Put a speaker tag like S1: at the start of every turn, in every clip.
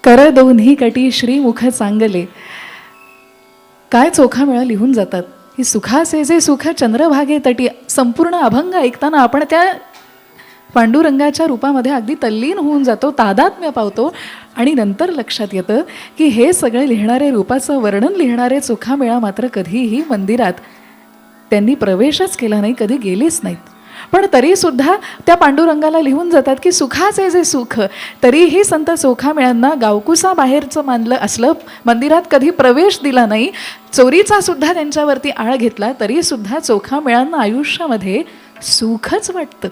S1: कर दोन्ही कटी श्रीमुख चांगले, काय चोखा मेळा लिहून जातात की सुखाचे जे सुख चंद्रभागे तटी. संपूर्ण अभंग ऐकताना आपण त्या पांडुरंगाच्या रूपामध्ये अगदी तल्लीन होऊन जातो, तादात्म्य पावतो. आणि नंतर लक्षात येतं की हे सगळे लिहिणारे, रूपाचं वर्णन लिहिणारे चोखामेळा मात्र कधीही मंदिरात त्यांनी प्रवेशच केला नाही, कधी गेलीच नाहीत. पण तरीसुद्धा त्या पांडुरंगाला लिहून जातात की सुखाचे जे सुख. तरीही संत चोखामेळ्यांना गावकुसा बाहेरचं मानलं असलं, मंदिरात कधी प्रवेश दिला नाही, चोरीचा सुद्धा त्यांच्यावरती आळ घेतला, तरीसुद्धा चोखामेळ्यांना आयुष्यामध्ये सुखच वाटतं.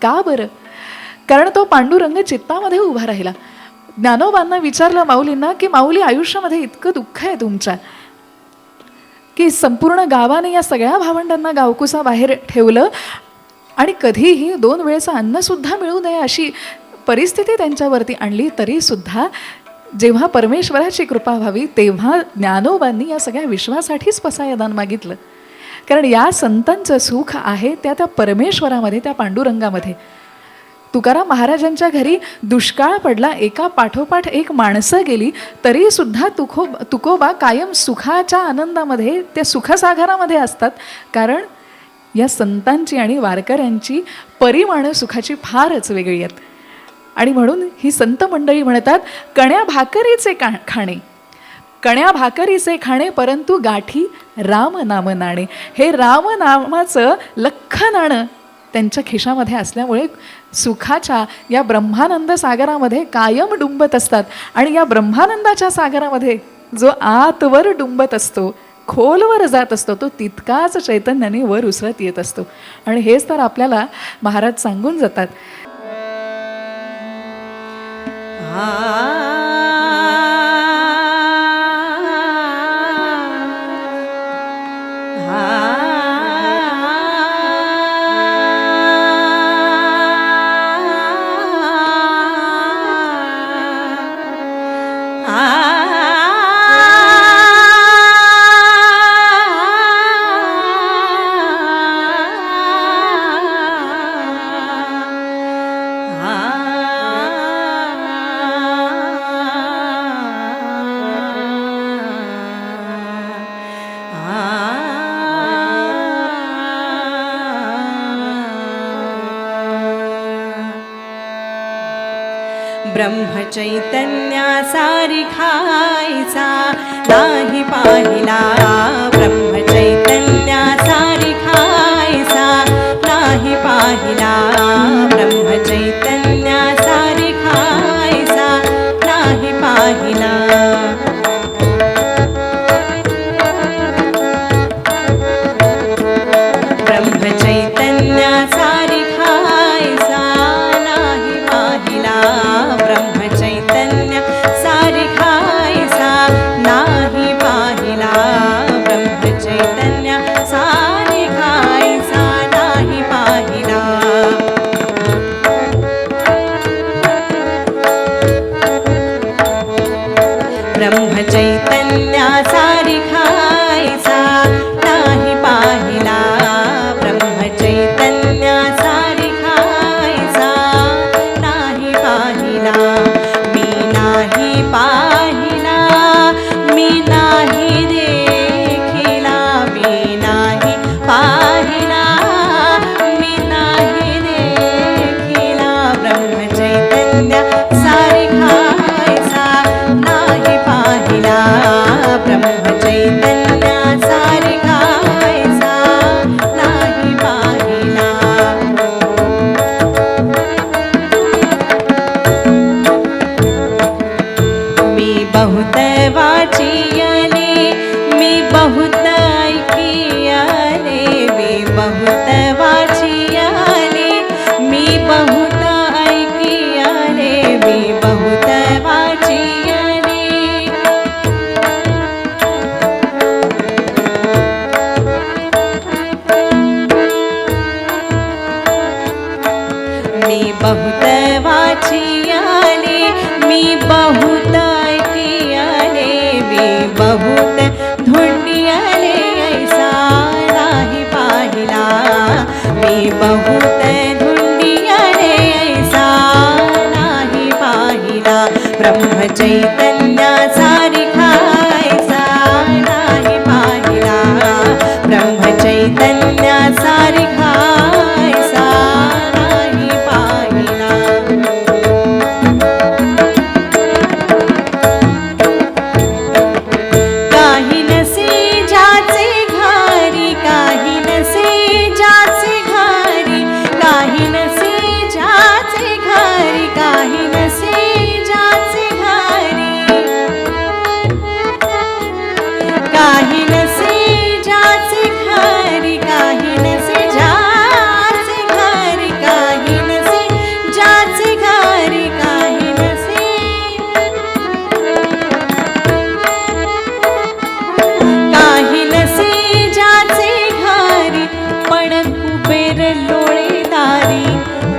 S1: का बरं? कारण तो पांडुरंग चित्तामध्ये उभा राहिला. ज्ञानोबांना विचारलं माऊलींना की माऊली, आयुष्यामध्ये इतकं दुःख आहे तुमच्या की संपूर्ण गावाने या सगळ्या भावंडांना गावकुसा बाहेर ठेवलं आणि कधीही 2 वेळेचं अन्नसुद्धा मिळू नये अशी परिस्थिती त्यांच्यावरती आणली. तरीसुद्धा जेव्हा परमेश्वराची कृपा व्हावी तेव्हा ज्ञानोबांनी या सगळ्या विश्वासाठीच पसायदान मागितलं. कारण या संतांचं सुख आहे त्या परमेश्वरामध्ये, त्या पांडुरंगामध्ये. तुकाराम महाराजांच्या घरी दुष्काळ पडला, एका पाठोपाठ एक माणसं गेली, तरीसुद्धा तुकोबा कायम सुखाच्या आनंदामध्ये, त्या सुखसागरामध्ये असतात. कारण या संतांची आणि वारकऱ्यांची परिमाणं सुखाची फारच वेगळी आहेत. आणि म्हणून ही संत मंडळी म्हणतात, कण्या भाकरीचे खाणे, कण्या भाकरीचे खाणे, परंतु गाठी राम नाम नाणे. हे राम नामाचं लख्ख नाणं त्यांच्या खिशामध्ये असल्यामुळे सुखाच्या या ब्रह्मानंद सागरामध्ये कायम डुंबत असतात. आणि या ब्रह्मानंदाच्या सागरामध्ये जो आतवर डुंबत असतो, खोलवर जात असतो, तो तितकाच चैतन्याने वर उसळत येत असतो. आणि हेच तर आपल्याला महाराज सांगून जातात.
S2: ब्रह्मचैतन्या सारिखायचा नाही पाहिला, ब्रह्मचैतन्या सारिखायचा नाही पाहिला, ब्रह्मचैतन्या सारिखायचा नाही पाहिला. ब्रह्मचैतन्या सारिखायचा नाही पाहिला, ब्रह्मचैतन्य सारिखायचा नाही पाहिला, ब्रह्मचैतन्य सारिखायचा नाही पाहिला. ब्रह्मचैतन्य सारिखायचा नाही पाहिला, ब्रह्मचैतन्य सारिखायचा नाही पाहिला. मी नाही पाहिला, मी नाही देखिला, मी नाही पाहिला, मी नाही देखिला, ब्रह्मचैतन्य सारिखायचा नाही पाहिला, ब्रह्मचैतन्य सारिखायचा नाही पाहिला. मी बहुत वाचियले, मी बहुत ऐकियले, मी बहुत वाचियले, मी बहुत ऐकियले, मी बहुत वाचियले. मी बहुत वाचियले, मी बहुत ऐकियले, मी बहुत धुंडियले, ऐसा नाही पाहिला, मी बहुत धुंडियले, ऐसा नाही पाहिला. ब्रह्म ब्रह्मचैतन्यासारिखा ऐसा नाही पाहिला ब्रह्मचैतन्यासारिखा ऐसा नाही पाहिला काही नसे ज्याचे घरी काही नसे ज्याचे घरी काही नसे ज्याचे घरी काही नसे ज्याचे घरी काही नसे ज्याचे घरी काही नसे ज्याचे घरी काही नसे ज्याचे घरी काही नसे काही नसे ज्याचे घरी पण कुबेर लोळेदारी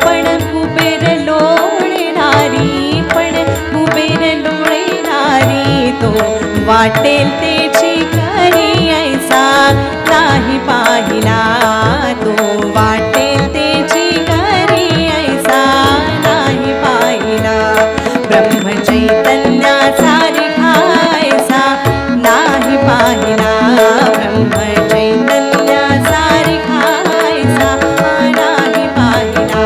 S2: पण कुबेर लोळेदारी पण कुबेर लोळेदारी तो वाटेल तेची करी ऐसा नाही पाहिला तो वाटेल तेची करी ऐसा नाही पाहिला ब्रह्मचैतन्यासारिखा ऐसा नाही पाहिला ब्रह्मचैतन्यासारिखा ऐसा नाही पाहिला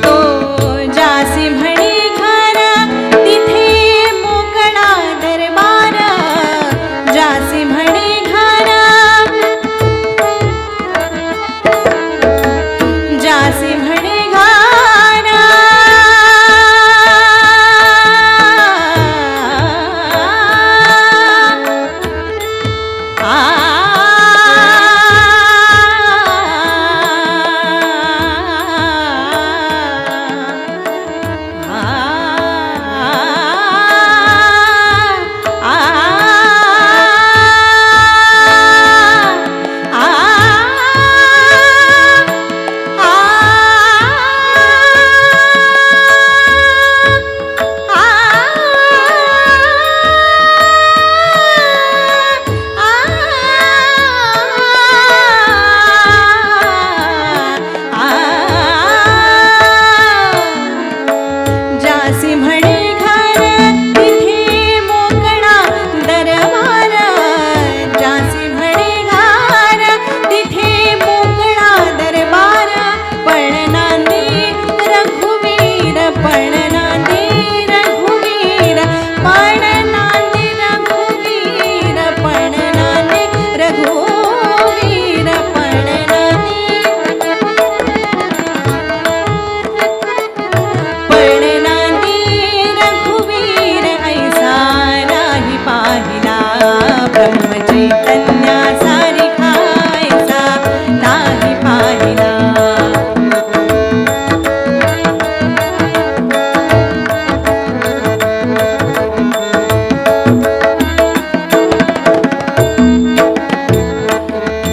S2: तो जासी म्हणे घर तिथे मोकळा दरबार जासी म्हणे घर जासी म्हणे घर जासी म्हणे घर तिथे मोकळा दरबार जासी म्हणे घर तिथे मोकळा दरबार पण नांदी रघुवीर पण नांदी रघुवीर पण नांदी रघुवीर पण नांदी रघुवीर पण नांदी पण नांदी रघुवीर ऐसा नाही पाहिला ब्रह्मचैतन्यासारिखा ऐसा नाही पाहिला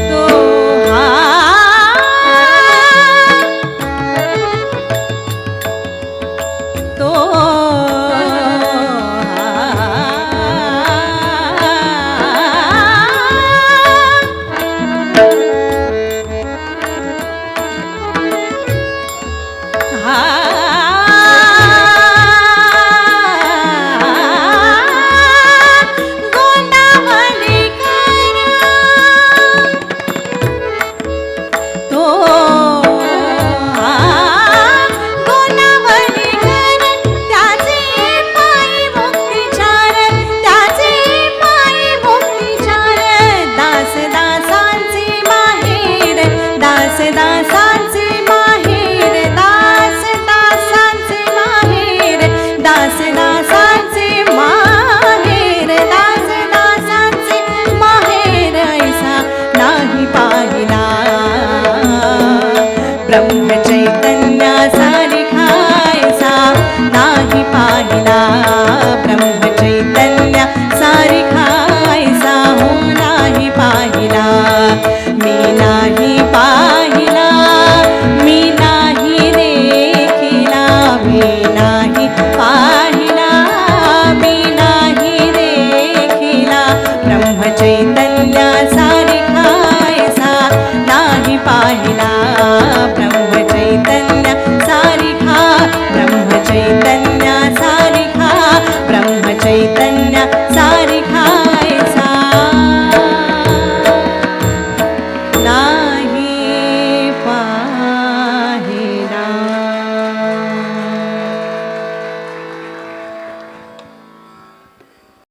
S2: तो तो दासांचे माहेर दास दासांचे माहेर दास दासांचे माहेर दास दासांचे माहेर ऐसा नाही पाहिला ब्रह्मचर्य